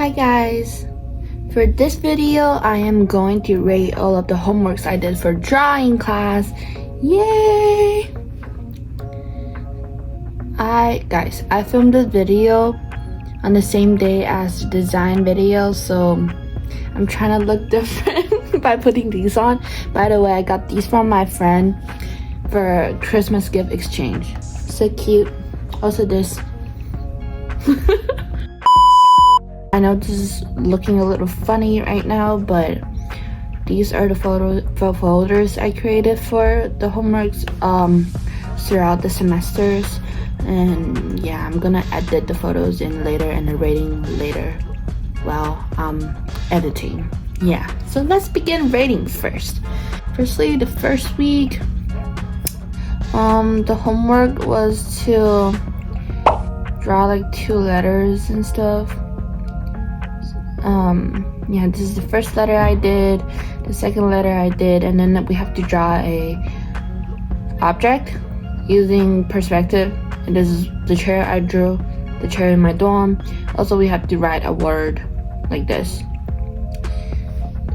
Hi guys! For this video, I am going to rate all of the homeworks I did for drawing class. Yay! I filmed this video on the same day as the design video, so I'm trying to look different by putting these on. By the way, I got these from my friend for Christmas gift exchange. So cute. Also this. I know this is looking a little funny right now, but these are the folders I created for the homeworks throughout the semesters. And yeah, I'm gonna edit the photos in later and the rating later while editing. Yeah, so let's begin rating first. Firstly, the first week, the homework was to draw like 2 letters and stuff. Yeah, this is the first letter I did, the second letter I did, and then we have to draw a object using perspective. And this is the chair I drew, the chair in my dorm. Also, we have to write a word like this.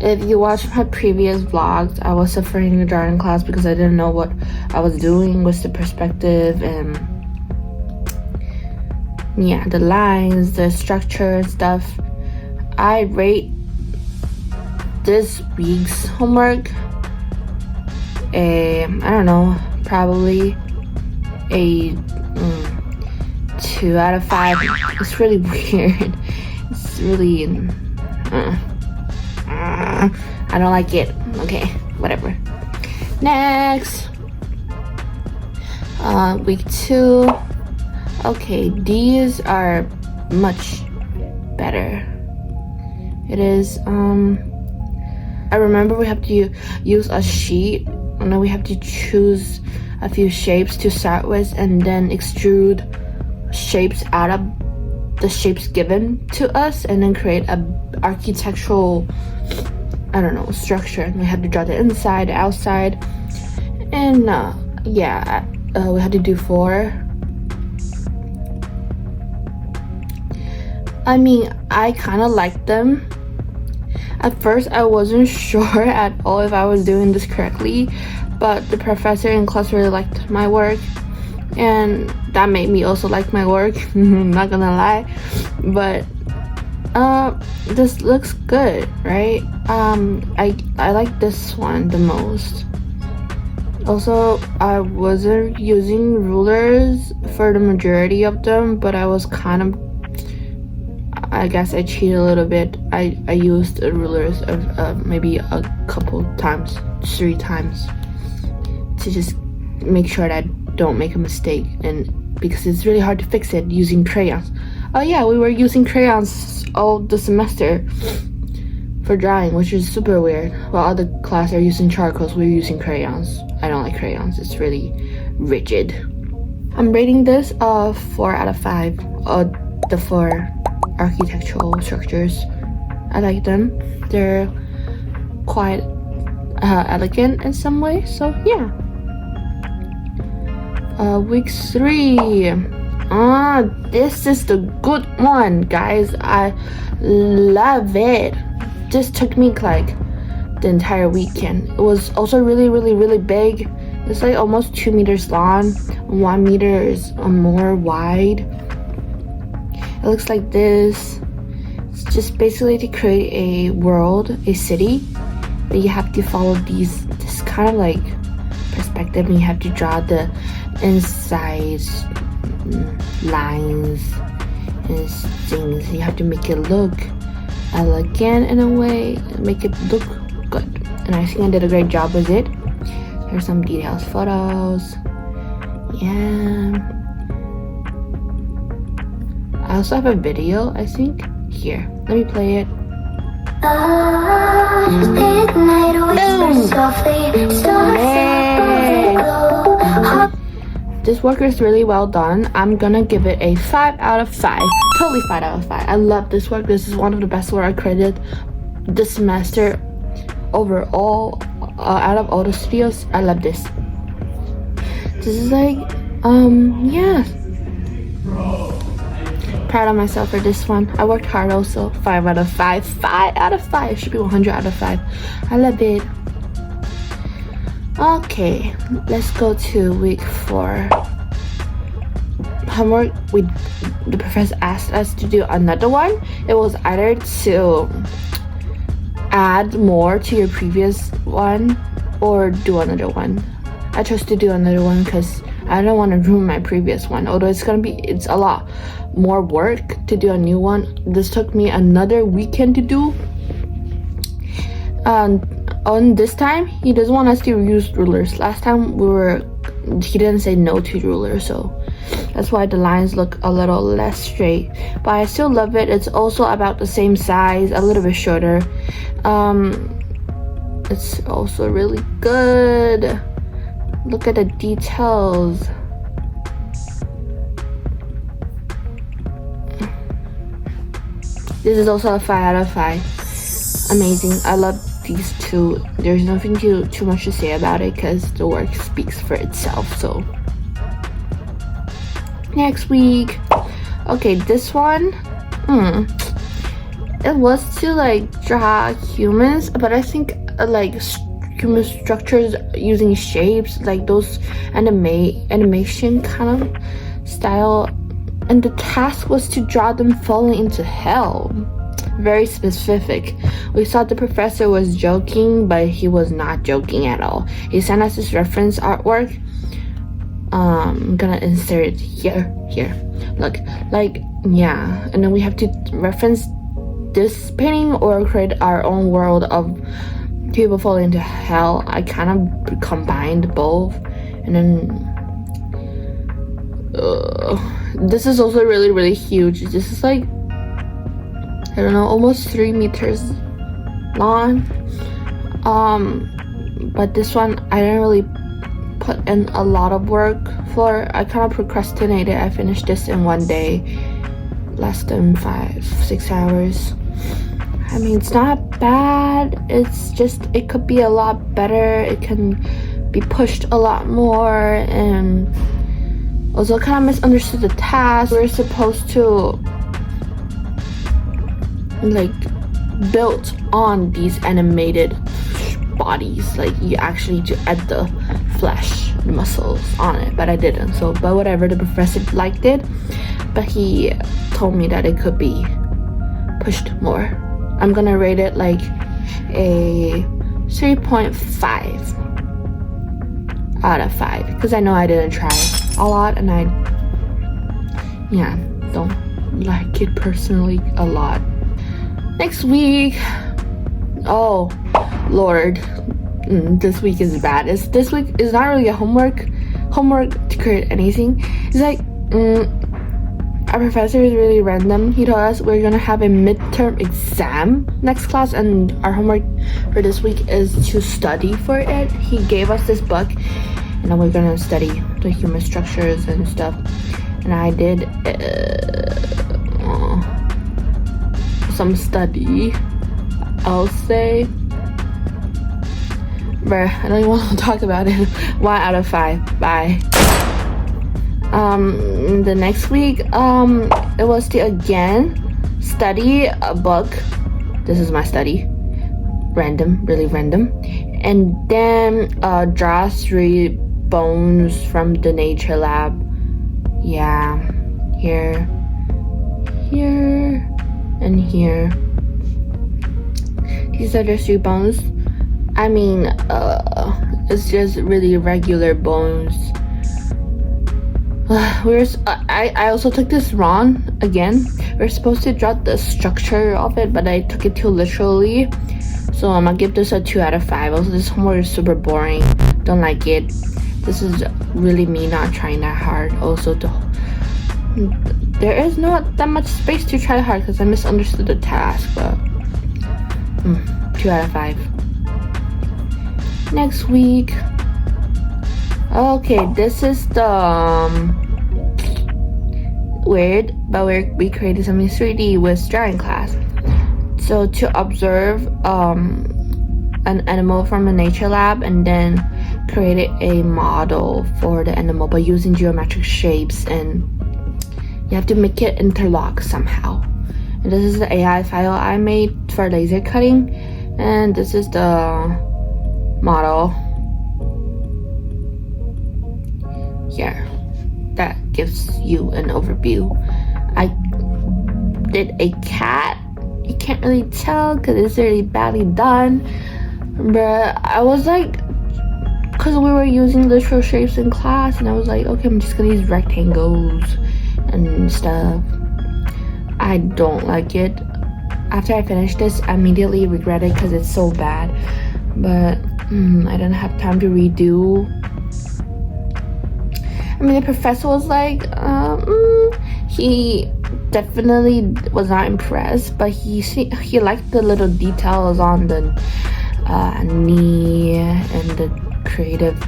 If you watch my previous vlogs, I was suffering in drawing class because I didn't know what I was doing with the perspective and yeah, the lines, the structure and stuff. I rate this week's homework I don't know, probably a 2 out of 5. It's really weird. It's really I don't like it. Okay, whatever. Next, week 2. Okay, these are much better. It is I remember we have to use a sheet and then we have to choose a few shapes to start with and then extrude shapes out of the shapes given to us and then create a architectural, I don't know, structure. And we have to draw the inside, the outside, and yeah, we had to do 4. I mean, I kind of liked them. At first, I wasn't sure at all if I was doing this correctly, but the professor in class really liked my work, and that made me also like my work. I'm not gonna lie, but this looks good, right? I like this one the most. Also, I wasn't using rulers for the majority of them, but I was kind of, I guess I cheated a little bit. I used the rulers of maybe a couple times, 3 times, to just make sure that I don't make a mistake, and because it's really hard to fix it using crayons. Oh yeah, we were using crayons all the semester for drawing, which is super weird. While other class are using charcoals, we're using crayons. I don't like crayons. It's really rigid. I'm rating this 4 out of 5. The 4 architectural structures. I like them. They're quite elegant in some way, so yeah. Week 3. This is the good one, guys. I love it. This took me like the entire weekend. It was also really big. It's like almost 2 meters long, 1 meter is more wide. It looks like this. It's just basically to create a world, a city, but you have to follow this kind of like perspective, and you have to draw the insides, lines and things. You have to make it look elegant in a way, make it look good, and I think I did a great job with it. Here's some detailed photos. Yeah, I also have a video, I think. Here, let me play it. This work is really well done. I'm gonna give it a 5 out of 5. Totally 5 out of 5. I love this work. This is one of the best work I created this semester overall. Out of all the studios, I love this. This is like, yeah, proud of myself for this one. I worked hard also. 5 out of 5. 5 out of 5. Should be 100 out of 5. I love it. Okay, let's go to week 4. Homework, the professor asked us to do another one. It was either to add more to your previous one or do another one. I chose to do another one because I don't want to ruin my previous one. Although it's a lot more work to do a new one. This took me another weekend to do. On this time, he doesn't want us to use rulers. Last time he didn't say no to rulers, so that's why the lines look a little less straight. But I still love it. It's also about the same size, a little bit shorter. It's also really good. Look at the details. This is also a 5 out of 5. Amazing. I love these two. There's nothing too much to say about it because the work speaks for itself. So next week, okay, this one, it was to like draw humans, but I think like human structures using shapes, like those animation kind of style, and the task was to draw them falling into hell. Very specific. We thought the professor was joking, but he was not joking at all. He sent us this reference artwork. I'm gonna insert it here. Look, like, yeah, and then we have to reference this painting or create our own world of people falling into hell. I kind of combined both, and then this is also really, really huge. This is like, I don't know, almost 3 meters long. But this one I didn't really put in a lot of work for. I kind of procrastinated. I finished this in one day, less than 5-6 hours. I mean, it's not bad. It's just, it could be a lot better. It can be pushed a lot more, and also kind of misunderstood the task. We're supposed to like build on these animated bodies, like you actually to add the flesh muscles on it, but I didn't. So, but whatever, the professor liked it, but he told me that it could be pushed more. I'm gonna rate it like a 3.5 out of 5 because I know I didn't try a lot, and I don't like it personally a lot. Next week, oh Lord, this week is bad. This week is not really a homework to create anything. It's like our professor is really random. He told us we're gonna have a midterm exam next class, and our homework for this week is to study for it. He gave us this book, and then we're gonna study the human structures and stuff. And I did some study, I'll say, but I don't even want to talk about it. 1 out of 5. Bye. The next week, it was to again study a book. This is my study. Random, really random. And then draw 3 bones from the nature lab. Yeah, here, and here. These are the 3 bones. I mean, it's just really regular bones. I also took this wrong again. We're supposed to draw the structure of it, but I took it too literally. So I'm gonna give this a 2 out of 5. Also, this homework is super boring. Don't like it. This is really me not trying that hard. Also, there is not that much space to try hard because I misunderstood the task. But 2 out of 5. Next week. Okay, this is the weird, but we created something 3D with drawing class. So to observe an animal from a nature lab, and then created a model for the animal by using geometric shapes and You have to make it interlock somehow. And this is the AI file I made for laser cutting, and this is the model here that gives you an overview. I did a cat. You can't really tell because it's really badly done, but I was like, because we were using literal shapes in class, and I was like, okay, I'm just gonna use rectangles and stuff. I don't like it. After I finished this, I immediately regret it because it's so bad, but I didn't have time to redo. I mean, the professor was like, he definitely was not impressed, but he liked the little details on the knee and the creative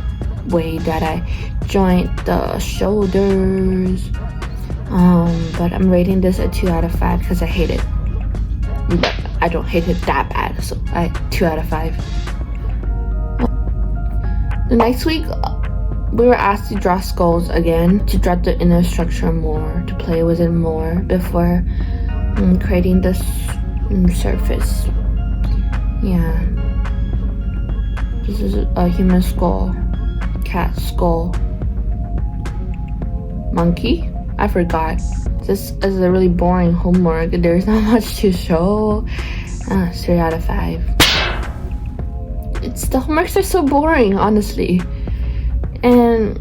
way that I joined the shoulders. But I'm rating this a 2 out of 5 because I hate it. But I don't hate it that bad, so 2 out of 5. The next week, we were asked to draw skulls again, to draw the inner structure more, to play with it more before creating the surface. Yeah. This is a human skull, cat skull, monkey. I forgot. This is a really boring homework. There's not much to show. 3 out of 5. The homeworks are so boring, honestly. And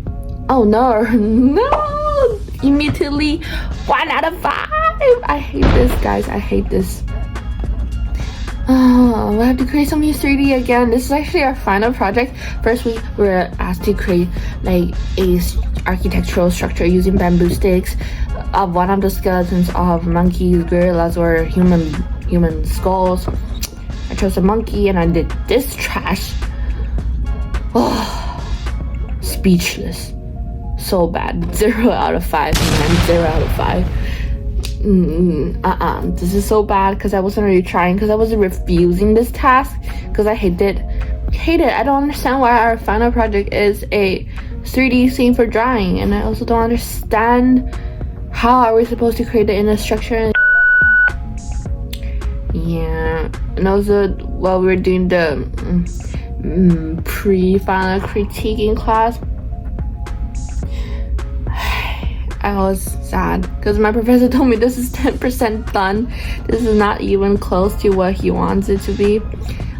oh no, no! Immediately 1 out of 5. I hate this, guys. I hate this. Oh, we have to create something 3D again. This is actually our final project. First week we were asked to create like a architectural structure using bamboo sticks of one of the skeletons of monkeys, gorillas, or human skulls. I chose a monkey and I did this trash. Oh, speechless. So bad. 0 out of 5, man. 0 out of 5. This is so bad because I wasn't really trying, because I was refusing this task because I hate it. I don't understand why our final project is a 3D scene for drawing, and I also don't understand how are we supposed to create the inner structure. Yeah, and also while we were doing the pre-final critique in class, I was sad because my professor told me this is 10% done. This is not even close to what he wants it to be.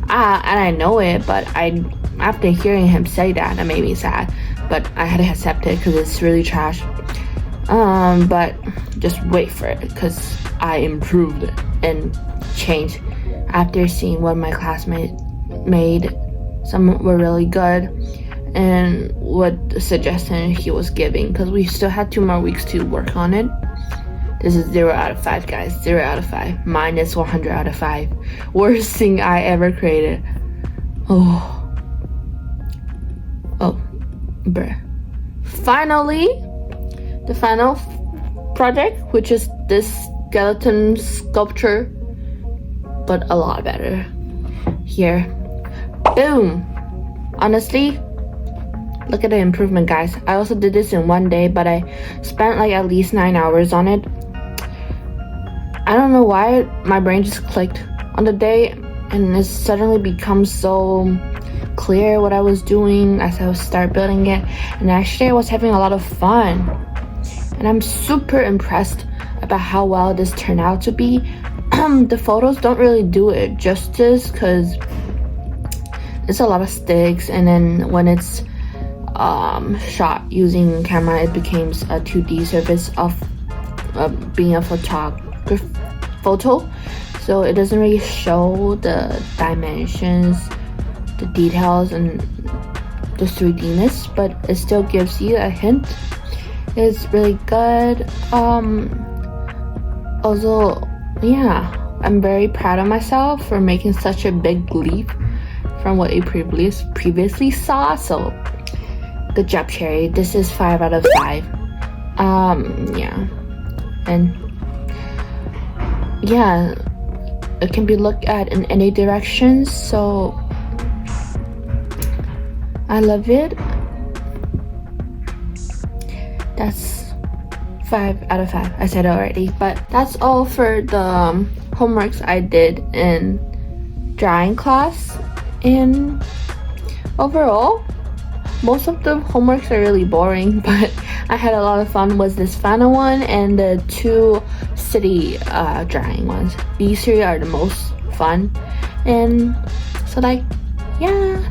And I know it, but after hearing him say that, it made me sad. But I had to accept it because it's really trash. But just wait for it because I improved it and changed after seeing what my classmates made. Some were really good, and what the suggestion he was giving, because we still had 2 more weeks to work on it. This is 0 out of 5, guys. 0 out of 5. Minus 100 out of 5. Worst thing I ever created. Oh, bruh. Finally, the final project, which is this skeleton sculpture, but a lot better. Here. Boom. Honestly, look at the improvement, guys. I also did this in 1 day, but I spent like at least 9 hours on it. I don't know why my brain just clicked on the day, and it suddenly becomes so clear what I was doing as I start building it. And actually I was having a lot of fun, and I'm super impressed about how well this turned out to be. The photos don't really do it justice because it's a lot of sticks, and then when it's shot using camera, it becomes a 2D surface of being a photo, so it doesn't really show the dimensions, the details, and the 3Dness, but it still gives you a hint. It's really good. Also, yeah, I'm very proud of myself for making such a big leap from what you previously saw. So good job, Cherry. This is 5 out of 5. Yeah, and yeah, it can be looked at in any direction, so I love it. That's 5 out of 5. I said it already. But that's all for the homeworks I did in drawing class. And overall, most of the homeworks are really boring, but I had a lot of fun with this final one and the 2 city drawing ones. These 3 are the most fun. And so like, yeah.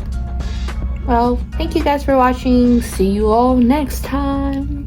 Well, thank you guys for watching. See you all next time.